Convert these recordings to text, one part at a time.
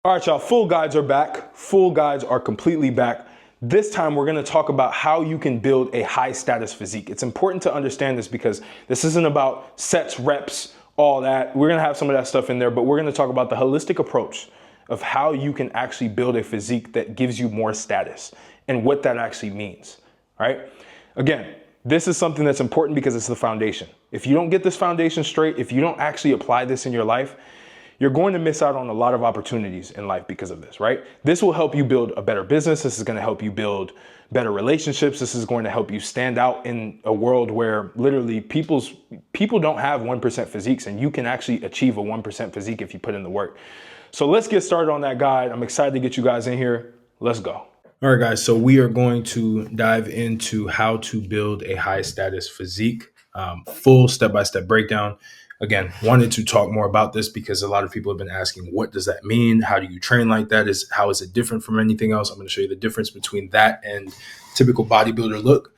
All right, y'all, full guides are back. Full guides are completely back. This time we're gonna talk about how you can build a high status physique. It's important to understand this because this isn't about sets, reps, all that. We're gonna have some of that stuff in there, but we're gonna talk about the holistic approach of how you can actually build a physique that gives you more status and what that actually means, all right? Again, this is something that's important because it's the foundation. If you don't get this foundation straight, if you don't actually apply this in your life, you're going to miss out on a lot of opportunities in life because of this, right? This will help you build a better business. This is going to help you build better relationships. This is going to help you stand out in a world where literally people don't have 1% physiques, and you can actually achieve a 1% physique if you put in the work. So let's get started on that guide. I'm excited to get you guys in here. Let's go. All right, guys. So we are going to dive into how to build a high status physique, full step-by-step breakdown. Again, wanted to talk more about this because a lot of people have been asking, what does that mean? How do you train like that? How is it different from anything else? I'm going to show you the difference between that and typical bodybuilder look,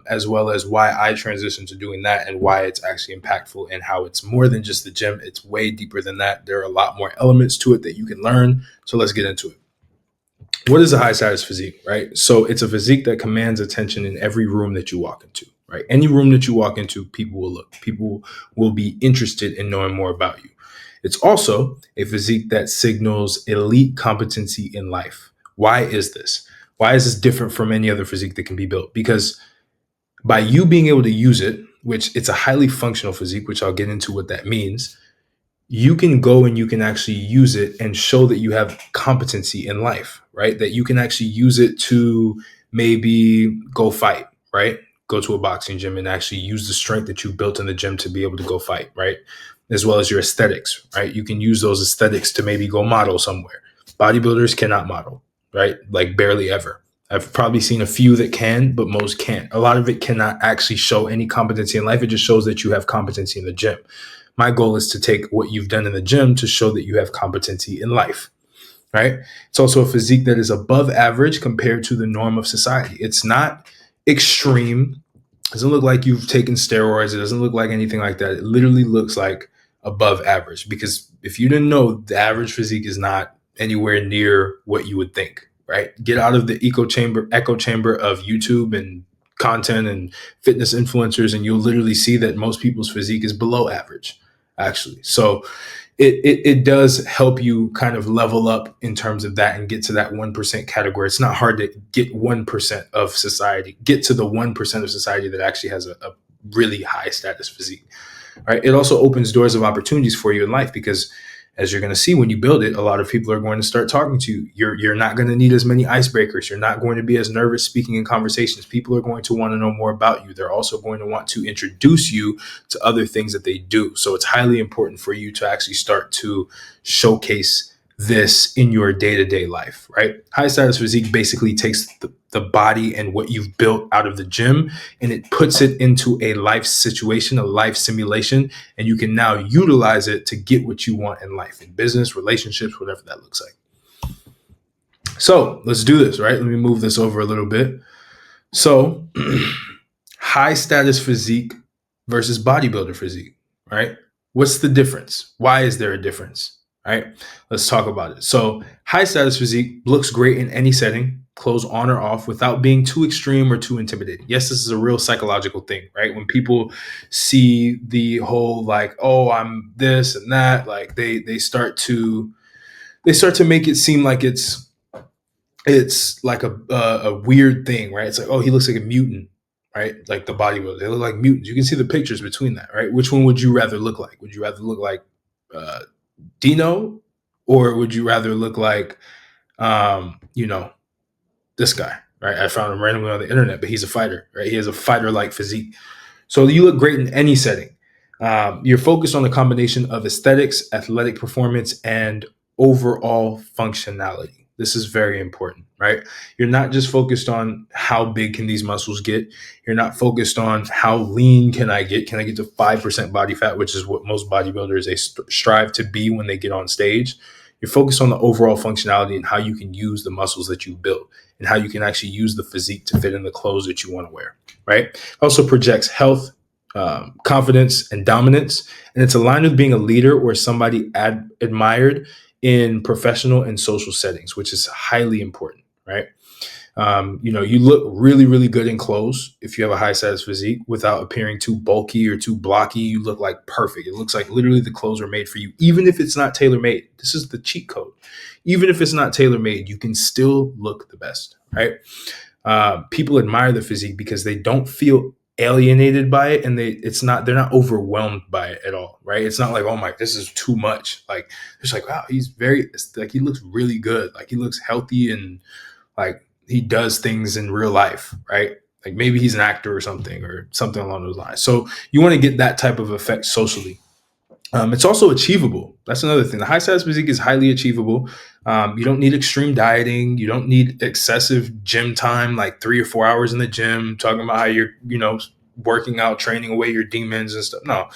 as well as why I transitioned to doing that and why it's actually impactful and how it's more than just the gym. It's way deeper than that. There are a lot more elements to it that you can learn. So let's get into it. What is a high status physique, right? So it's a physique that commands attention in every room that you walk into, right? Any room that you walk into, people will look. People will be interested in knowing more about you. It's also a physique that signals elite competency in life. Why is this? Why is this different from any other physique that can be built? Because by you being able to use it, which it's a highly functional physique, which I'll get into what that means, you can go and you can actually use it and show that you have competency in life, right? That you can actually use it to maybe go fight, right? Go to a boxing gym and actually use the strength that you built in the gym to be able to go fight, right? As well as your aesthetics, right? You can use those aesthetics to maybe go model somewhere. Bodybuilders cannot model, right? Like barely ever. I've probably seen a few that can, but most can't. A lot of it cannot actually show any competency in life. It just shows that you have competency in the gym. My goal is to take what you've done in the gym to show that you have competency in life, right? It's also a physique that is above average compared to the norm of society. It's not extreme. It doesn't look like you've taken steroids. It doesn't look like anything like that. It literally looks like above average, because if you didn't know, the average physique is not anywhere near what you would think, right? Get out of the echo chamber of YouTube and content and fitness influencers, and you'll literally see that most people's physique is below average, actually. So it does help you kind of level up in terms of that and get to that 1% category. It's not hard to get 1% of society, get to the 1% of society that actually has a really high status physique, right? It also opens doors of opportunities for you in life because, as you're going to see when you build it, a lot of people are going to start talking to you. You're not going to need as many icebreakers. You're not going to be as nervous speaking in conversations. People are going to want to know more about you. They're also going to want to introduce you to other things that they do. So it's highly important for you to actually start to showcase this in your day-to-day life, right? High status physique basically takes the body and what you've built out of the gym and it puts it into a life situation, a life simulation, and you can now utilize it to get what you want in life, in business, relationships, whatever that looks like. So let's do this, right? Let me move this over a little bit. So high status physique versus bodybuilder physique, right? What's the difference? Why is there a difference? All right, let's talk about it. So high status physique looks great in any setting, clothes on or off, without being too extreme or too intimidating. Yes, this is a real psychological thing, right? When people see the whole like, oh, I'm this and that, like they start to make it seem like it's like a weird thing, right? It's like, oh, he looks like a mutant, right? Like the bodybuilders, they look like mutants. You can see the pictures between that, right? Which one would you rather look like? Would you rather look like Dino, or would you rather look like, this guy, right? I found him randomly on the internet, but he's a fighter, right? He has a fighter-like physique. So you look great in any setting. You're focused on the combination of aesthetics, athletic performance, and overall functionality. This is very important, right? You're not just focused on how big can these muscles get. You're not focused on how lean can I get? Can I get to 5% body fat, which is what most bodybuilders, they strive to be when they get on stage. You're focused on the overall functionality and how you can use the muscles that you built and how you can actually use the physique to fit in the clothes that you want to wear, right? It also projects health, confidence, and dominance. And it's aligned with being a leader or somebody admired in professional and social settings, which is highly important, right? You look really, really good in clothes if you have a high status physique without appearing too bulky or too blocky. You look like perfect. It looks like literally the clothes are made for you, even if it's not tailor made. This is the cheat code. Even if it's not tailor made, you can still look the best, right? People admire the physique because they don't feel alienated by it, and they're not overwhelmed by it at all, right? It's not like, oh my, this is too much. Like, it's like, wow, he looks really good. Like, he looks healthy, and like, he does things in real life, right? Like, maybe he's an actor or something along those lines. So you want to get that type of effect socially. It's also achievable. That's another thing. The high status physique is highly achievable. You don't need extreme dieting. You don't need excessive gym time, like 3 or 4 hours in the gym, talking about how you're, working out, training away your demons and stuff. No,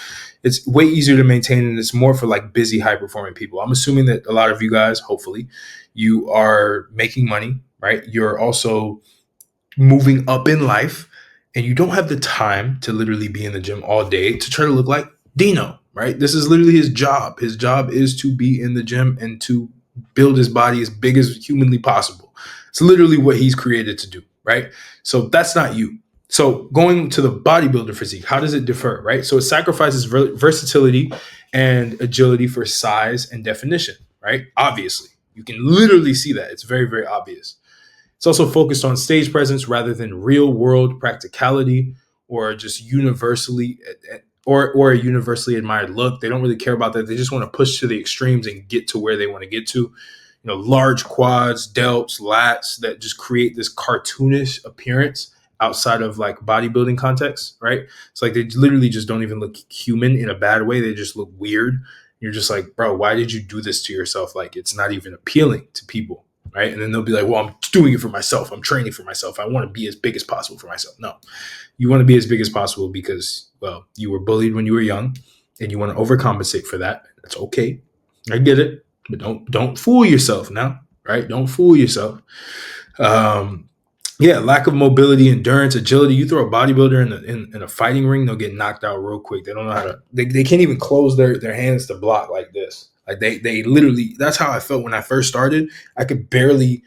it's way easier to maintain, and it's more for like busy, high performing people. I'm assuming that a lot of you guys, hopefully, you are making money, right? You're also moving up in life, and you don't have the time to literally be in the gym all day to try to look like Dino, right? This is literally his job. His job is to be in the gym and to build his body as big as humanly possible. It's literally what he's created to do, right? So that's not you. So going to the bodybuilder physique, how does it differ, right? So it sacrifices versatility and agility for size and definition, right? Obviously, you can literally see that. It's very, very obvious. It's also focused on stage presence rather than real world practicality or just universally or a universally admired look. They don't really care about that. They just want to push to the extremes and get to where they want to get to. Large quads, delts, lats that just create this cartoonish appearance outside of like bodybuilding context, right? It's like they literally just don't even look human in a bad way. They just look weird. You're just like, bro, why did you do this to yourself? Like, it's not even appealing to people, right? And then they'll be like, well, I'm doing it for myself. I'm training for myself. I want to be as big as possible for myself. No, you want to be as big as possible because, well, you were bullied when you were young and you want to overcompensate for that. That's okay. I get it. But don't fool yourself now, right? Don't fool yourself. Lack of mobility, endurance, agility. You throw a bodybuilder in a fighting ring, they'll get knocked out real quick. They don't know how to. They can't even close their hands to block like this. Like they literally. That's how I felt when I first started. I could barely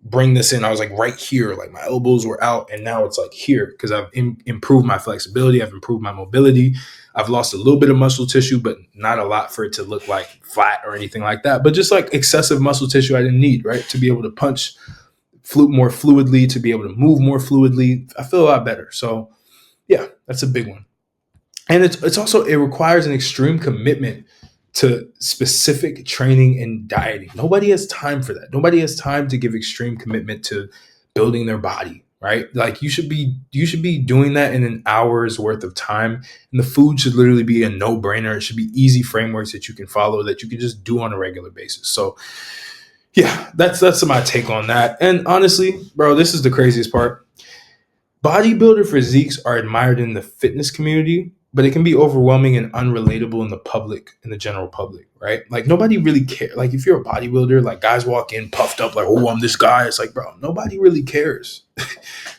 bring this in. I was like right here, like my elbows were out, and now it's like here because I've improved my flexibility. I've improved my mobility. I've lost a little bit of muscle tissue, but not a lot for it to look like flat or anything like that. But just like excessive muscle tissue I didn't need, right? To be able to punch more fluidly, to be able to move more fluidly. I feel a lot better. So yeah, that's a big one. And it's also, it requires an extreme commitment to specific training and dieting. Nobody has time for that. Nobody has time to give extreme commitment to building their body, right? Like you should be doing that in an hour's worth of time. And the food should literally be a no-brainer. It should be easy frameworks that you can follow, that you can just do on a regular basis. So yeah, that's my take on that. And honestly, bro, this is the craziest part. Bodybuilder physiques are admired in the fitness community, but it can be overwhelming and unrelatable in the general public, right? Like nobody really cares. Like if you're a bodybuilder, like guys walk in puffed up, like, oh, I'm this guy. It's like, bro, nobody really cares.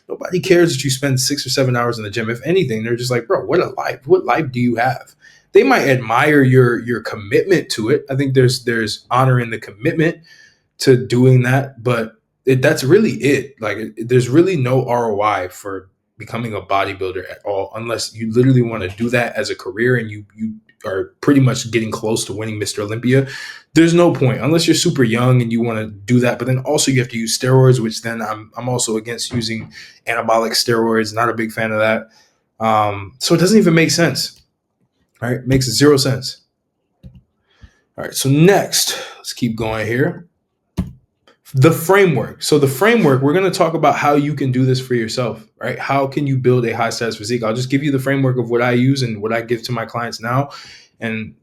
Nobody cares that you spend 6 or 7 hours in the gym. If anything, they're just like, bro, what life do you have? They might admire your commitment to it. I think there's honor in the commitment to doing that, but that's really it. Like there's really no ROI for becoming a bodybuilder at all, unless you literally want to do that as a career and you are pretty much getting close to winning Mr. Olympia. There's no point unless you're super young and you want to do that. But then also you have to use steroids, which then I'm also against using anabolic steroids. Not a big fan of that. So it doesn't even make sense. Right? It makes zero sense. All right. So next, let's keep going here. The framework. So the framework, we're going to talk about how you can do this for yourself, right? How can you build a high status physique? I'll just give you the framework of what I use and what I give to my clients now. And,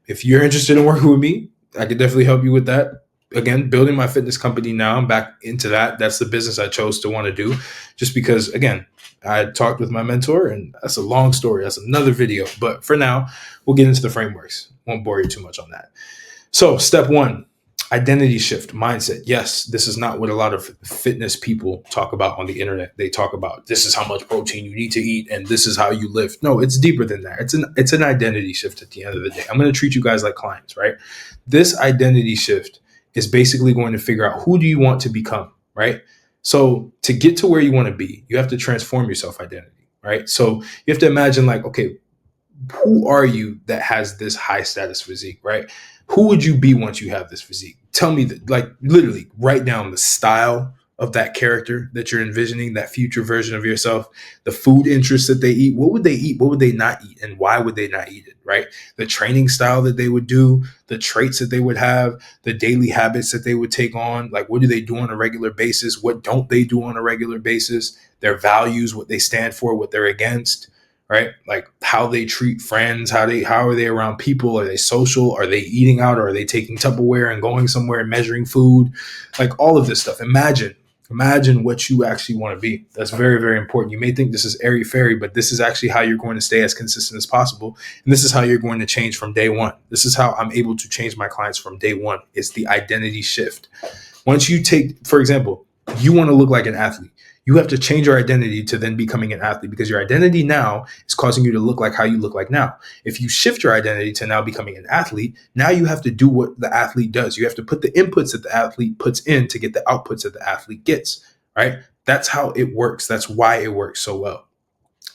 if you're interested in working with me, I could definitely help you with that. Again, building my fitness company now, I'm back into that. That's the business I chose to want to do just because, again, I talked with my mentor and that's a long story. That's another video. But for now, we'll get into the frameworks. Won't bore you too much on that. So step one. Identity shift, mindset. Yes, this is not what a lot of fitness people talk about on the internet. They talk about this is how much protein you need to eat and this is how you lift. No, it's deeper than that. It's an identity shift at the end of the day. I'm going to treat you guys like clients, right? This identity shift is basically going to figure out who do you want to become, right? So to get to where you want to be, you have to transform your self identity, right? So you have to imagine like, okay, who are you that has this high status physique, right? Who would you be once you have this physique? Tell me that, like literally write down the style of that character that you're envisioning, that future version of yourself, the food interests that they eat. What would they eat? What would they not eat? And why would they not eat it, right? The training style that they would do, the traits that they would have, the daily habits that they would take on. Like, what do they do on a regular basis? What don't they do on a regular basis? Their values, what they stand for, what they're against, right? Like how they treat friends, how are they around people? Are they social? Are they eating out? Or are they taking Tupperware and going somewhere and measuring food? Like all of this stuff. Imagine what you actually want to be. That's very, very important. You may think this is airy fairy, but this is actually how you're going to stay as consistent as possible. And this is how you're going to change from day one. This is how I'm able to change my clients from day one. It's the identity shift. Once you take, for example, you want to look like an athlete. You have to change your identity to then becoming an athlete because your identity now is causing you to look like how you look like now. If you shift your identity to now becoming an athlete, now you have to do what the athlete does. You have to put the inputs that the athlete puts in to get the outputs that the athlete gets, right? That's how it works. That's why it works so well.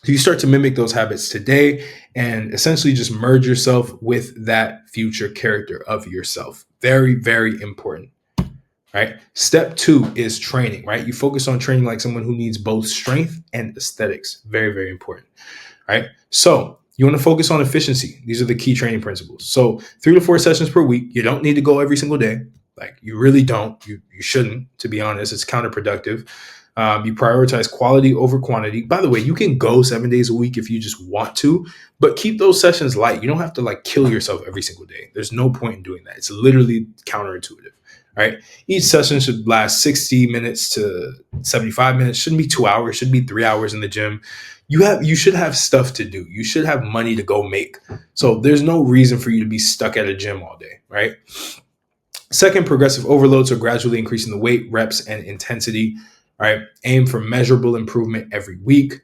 So you start to mimic those habits today and essentially just merge yourself with that future character of yourself. Very, very important. Right. Step 2 is training, right? You focus on training like someone who needs both strength and aesthetics. Very, very important. Right. So you want to focus on efficiency. These are the key training principles. So 3 to 4 sessions per week. You don't need to go every single day. Like you really don't. You shouldn't, to be honest. It's counterproductive. You prioritize quality over quantity. By the way, you can go 7 days a week if you just want to, but keep those sessions light. You don't have to like kill yourself every single day. There's no point in doing that. It's literally counterintuitive. Right. Each session should last 60 minutes to 75 minutes. Shouldn't be 2 hours. Should be 3 hours in the gym. You should have stuff to do. You should have money to go make. So there's no reason for you to be stuck at a gym all day. Right. Second, progressive overload. So gradually increasing the weight, reps, and intensity. Right. Aim for measurable improvement every week.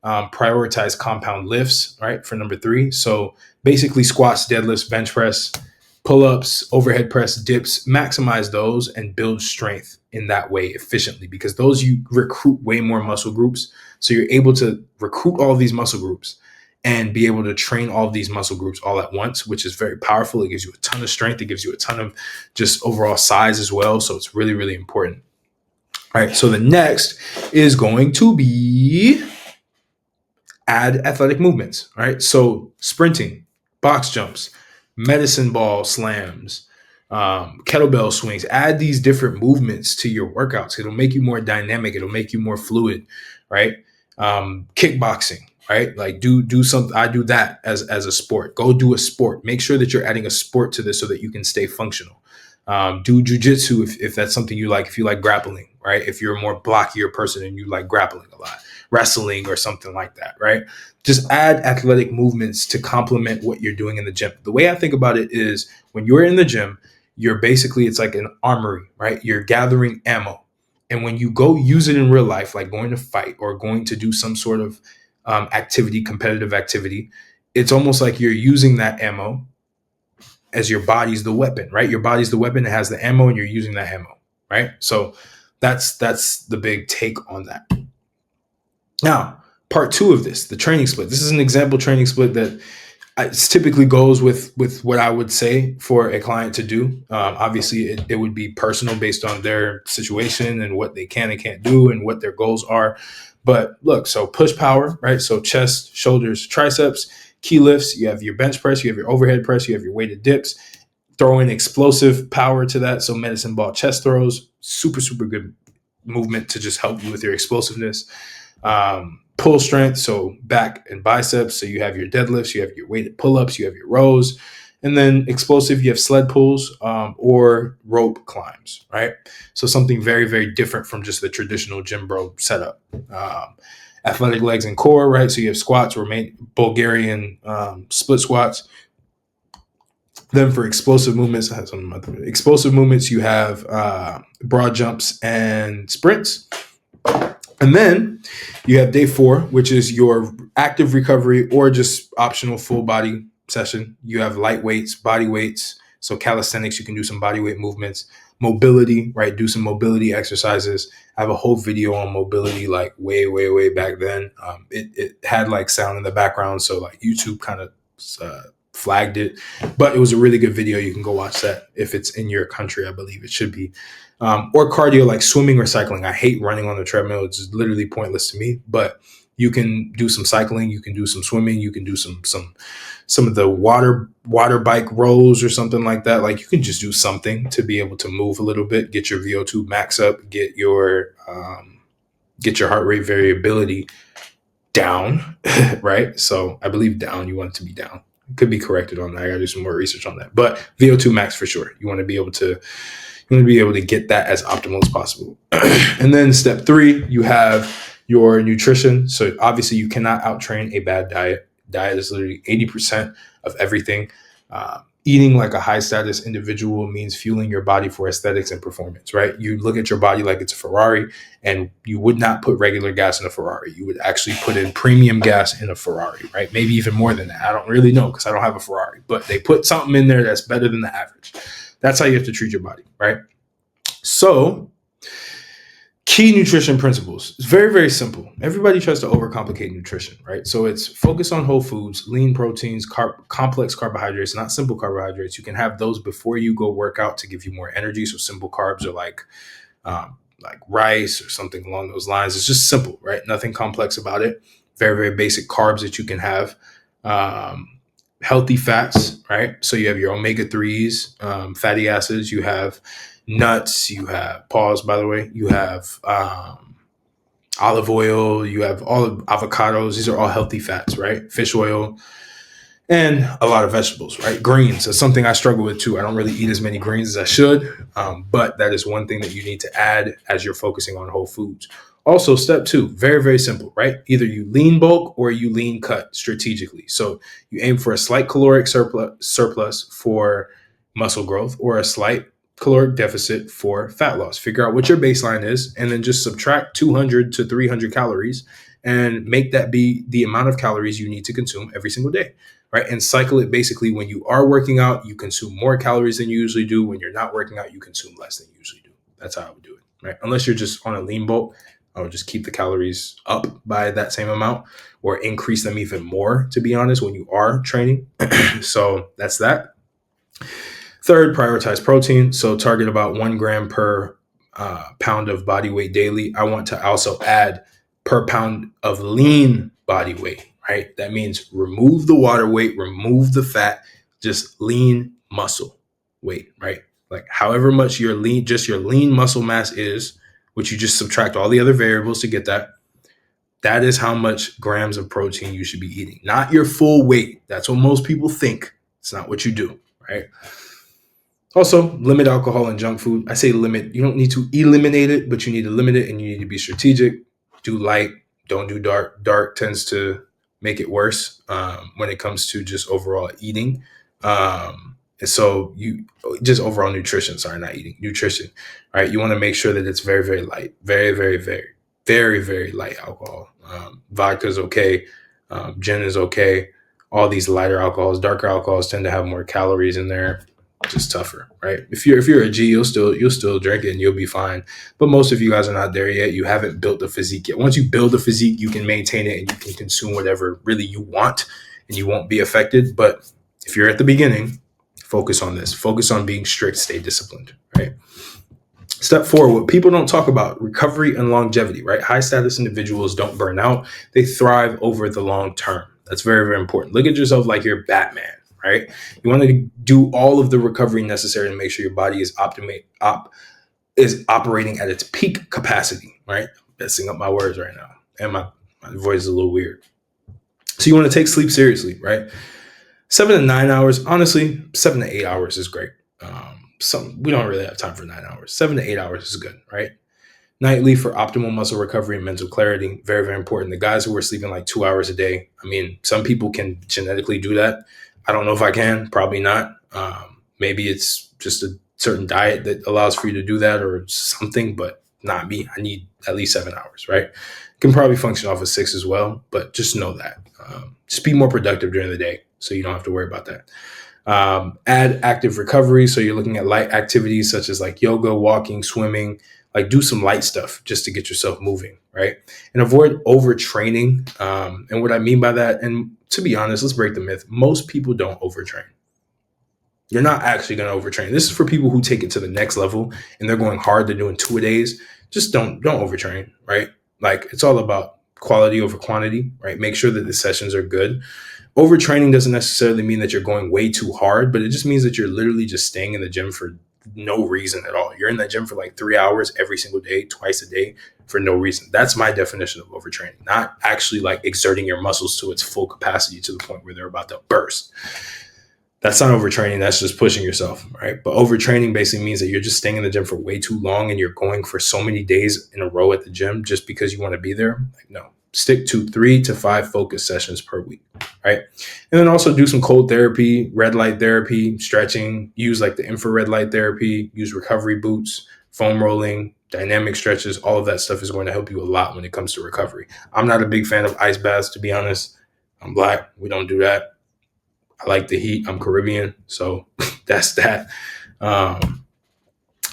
Prioritize compound lifts. Right. For number 3. So basically squats, deadlifts, bench press, pull-ups, overhead press, dips, maximize those and build strength in that way efficiently because those you recruit way more muscle groups. So you're able to recruit all of these muscle groups and be able to train all of these muscle groups all at once, which is very powerful. It gives you a ton of strength. It gives you a ton of just overall size as well. So it's really, really important. All right. So the next is going to be add athletic movements. All right. So sprinting, box jumps, medicine ball slams, kettlebell swings. Add these different movements to your workouts. It'll make you more dynamic. It'll make you more fluid, right? Kickboxing, right? Like do something. I do that as a sport. Go do a sport. Make sure that you're adding a sport to this so that you can stay functional. Do jujitsu if that's something you like. If you like grappling, right? If you're a more blockier person and you like grappling a lot, wrestling or something like that, right? Just add athletic movements to complement what you're doing in the gym. The way I think about it is when you're in the gym, it's like an armory, right? You're gathering ammo. And when you go use it in real life, like going to fight or going to do some sort of activity, competitive activity, it's almost like you're using that ammo as your body's the weapon, right? Your body's the weapon. It has the ammo and you're using that ammo, right? So that's the big take on that. Now, part 2 of this, the training split. This is an example training split that typically goes with what I would say for a client to do. Obviously, it would be personal based on their situation and what they can and can't do and what their goals are. But look, so push power, right? So chest, shoulders, triceps, key lifts. You have your bench press, you have your overhead press, you have your weighted dips. Throw in explosive power to that. So medicine ball chest throws, super, super good movement to just help you with your explosiveness. Pull strength, so back and biceps. So you have your deadlifts, you have your weighted pull-ups, you have your rows, and then explosive, you have sled pulls or rope climbs, right? So something very, very different from just the traditional gym bro setup. Athletic legs and core, right? So you have squats or Bulgarian split squats, Then for explosive movements, you have broad jumps and sprints. And then you have day 4, which is your active recovery or just optional full body session. You have light weights, body weights. So calisthenics, you can do some body weight movements. Mobility, right? Do some mobility exercises. I have a whole video on mobility, like way back then. It had like sound in the background, so like YouTube kind of flagged it, but it was a really good video. You can go watch that if it's in your country. I believe it should be. Or cardio like swimming or cycling. I hate running on the treadmill. It's literally pointless to me, but you can do some cycling, you can do some swimming, you can do some of the water bike rolls or something like that. Like you can just do something to be able to move a little bit, get your VO2 max up, get your heart rate variability down, right? So I believe down, you want it to be down. Could be corrected on that. I gotta do some more research on that. But VO2 max for sure. You want to be able to get that as optimal as possible. And then step 3, you have your nutrition. So obviously you cannot outtrain a bad diet. Diet is literally 80% of everything. Eating like a high status individual means fueling your body for aesthetics and performance, right? You look at your body like it's a Ferrari, and you would not put regular gas in a Ferrari. You would actually put in premium gas in a Ferrari, right? Maybe even more than that. I don't really know because I don't have a Ferrari, but they put something in there that's better than the average. That's how you have to treat your body, right? So key nutrition principles. It's very, very simple. Everybody tries to overcomplicate nutrition, right? So it's focus on whole foods, lean proteins, complex carbohydrates, not simple carbohydrates. You can have those before you go work out to give you more energy. So simple carbs are like rice or something along those lines. It's just simple, right? Nothing complex about it. Very, very basic carbs that you can have. Healthy fats, right? So you have your omega-3s, fatty acids, you have nuts, you have, pause by the way, you have olive oil, you have all of avocados. These are all healthy fats, right? Fish oil, and a lot of vegetables, right? Greens. That's something I struggle with too. I don't really eat as many greens as I should, but that is one thing that you need to add as you're focusing on whole foods. Also, step 2, very, very simple, right? Either you lean bulk or you lean cut strategically. So you aim for a slight caloric surplus for muscle growth or a slight caloric deficit for fat loss. Figure out what your baseline is and then just subtract 200 to 300 calories and make that be the amount of calories you need to consume every single day, right? And cycle it basically. When you are working out, you consume more calories than you usually do. When you're not working out, you consume less than you usually do. That's how I would do it, right? Unless you're just on a lean bulk, I would just keep the calories up by that same amount or increase them even more, to be honest, when you are training. So that's that. Third, prioritize protein. So target about 1 gram per pound of body weight daily. I want to also add per pound of lean body weight, right? That means remove the water weight, remove the fat, just lean muscle weight, right? Like however much your lean muscle mass is, which you just subtract all the other variables to get that. That is how much grams of protein you should be eating, not your full weight. That's what most people think. It's not what you do, right? Also, limit alcohol and junk food. I say limit. You don't need to eliminate it, but you need to limit it and you need to be strategic. Do light, don't do dark. Dark tends to make it worse when it comes to just overall eating. And so you just overall nutrition, sorry, not eating, nutrition, right? You want to make sure that it's very, very light, very, very, very, very, very light alcohol. Vodka is okay. Gin is okay. All these lighter alcohols, darker alcohols tend to have more calories in there. Just tougher, right? If you're a G, you'll still drink it and you'll be fine. But most of you guys are not there yet. You haven't built the physique yet. Once you build the physique, you can maintain it and you can consume whatever really you want and you won't be affected. But if you're at the beginning, focus on this. Focus on being strict, stay disciplined, right? Step 4, what people don't talk about, recovery and longevity, right? High status individuals don't burn out. They thrive over the long term. That's very, very important. Look at yourself like you're Batman, right? You want to do all of the recovery necessary to make sure your body is operating at its peak capacity, right? I'm messing up my words right now. And my voice is a little weird. So you want to take sleep seriously, right? 7 to 9 hours, honestly, 7 to 8 hours is great. We don't really have time for 9 hours. 7 to 8 hours is good, right? Nightly for optimal muscle recovery and mental clarity. Very, very important. The guys who are sleeping like 2 hours a day, I mean, some people can genetically do that. I don't know if I can, probably not. Maybe it's just a certain diet that allows for you to do that or something, but not me. I need at least 7 hours, right? Can probably function off of 6 as well, but just know that. Just be more productive during the day so you don't have to worry about that. Add active recovery. So you're looking at light activities such as like yoga, walking, swimming, like do some light stuff just to get yourself moving, right? And avoid overtraining. And what I mean by that, and to be honest, let's break the myth. Most people don't overtrain. You're not actually going to overtrain. This is for people who take it to the next level and they're going hard. They're doing 2-a-days. Just don't overtrain, right? Like it's all about quality over quantity, right? Make sure that the sessions are good. Overtraining doesn't necessarily mean that you're going way too hard, but it just means that you're literally just staying in the gym for no reason at all. You're in that gym for like 3 hours every single day, twice a day for no reason. That's my definition of overtraining, not actually like exerting your muscles to its full capacity to the point where they're about to burst. That's not overtraining. That's just pushing yourself, right? But overtraining basically means that you're just staying in the gym for way too long and you're going for so many days in a row at the gym just because you want to be there. Like, no, stick to 3 to 5 focus sessions per week, right? And then also do some cold therapy, red light therapy, stretching, use like the infrared light therapy, use recovery boots, foam rolling, dynamic stretches. All of that stuff is going to help you a lot when it comes to recovery. I'm not a big fan of ice baths, to be honest. I'm Black. We don't do that. I like the heat. I'm Caribbean. So that's that.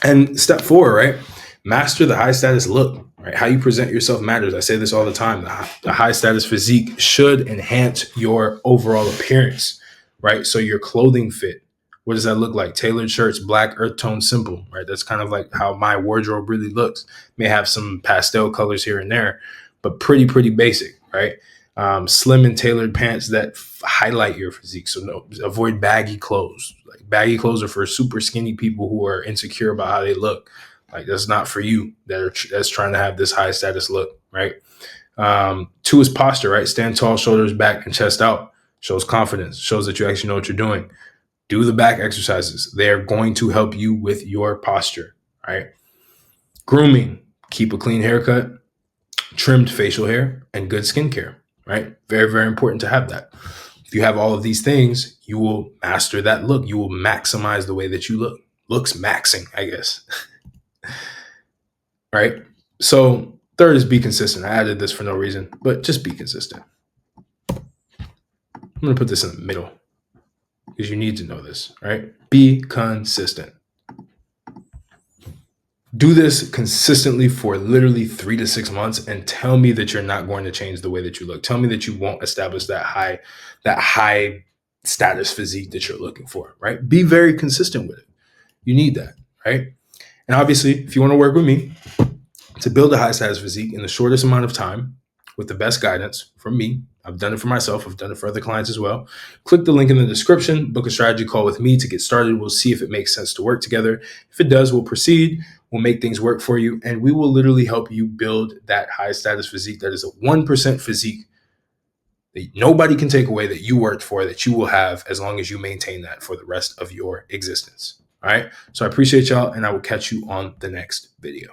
And step 4, right? Master the high status look, right? How you present yourself matters. I say this all the time. The high status physique should enhance your overall appearance, right? So your clothing fit. What does that look like? Tailored shirts, black, earth tone, simple, right? That's kind of like how my wardrobe really looks. May have some pastel colors here and there, but pretty basic, right? Slim and tailored pants that highlight your physique. So no, avoid baggy clothes. Like baggy clothes are for super skinny people who are insecure about how they look. Like that's not for you that's trying to have this high status look, right? 2 is posture, right? Stand tall, shoulders back and chest out. Shows confidence, shows that you actually know what you're doing. Do the back exercises. They're going to help you with your posture, right? Grooming, keep a clean haircut, trimmed facial hair, and good skincare, right? Very important to have that. If you have all of these things, you will master that look. You will maximize the way that you look. Looks maxing, I guess. Right? So 3rd is be consistent. I added this for no reason, but just be consistent. I'm going to put this in the middle because you need to know this, right? Be consistent. Do this consistently for literally 3 to 6 months and tell me that you're not going to change the way that you look. Tell me that you won't establish that high status physique that you're looking for, right? Be very consistent with it. You need that, right? And obviously, if you want to work with me to build a high status physique in the shortest amount of time with the best guidance from me, I've done it for myself. I've done it for other clients as well. Click the link in the description, book a strategy call with me to get started. We'll see if it makes sense to work together. If it does, we'll proceed. We'll make things work for you. And we will literally help you build that high status physique that is a 1% physique that nobody can take away, that you worked for, that you will have as long as you maintain that for the rest of your existence. All right. So I appreciate y'all and I will catch you on the next video.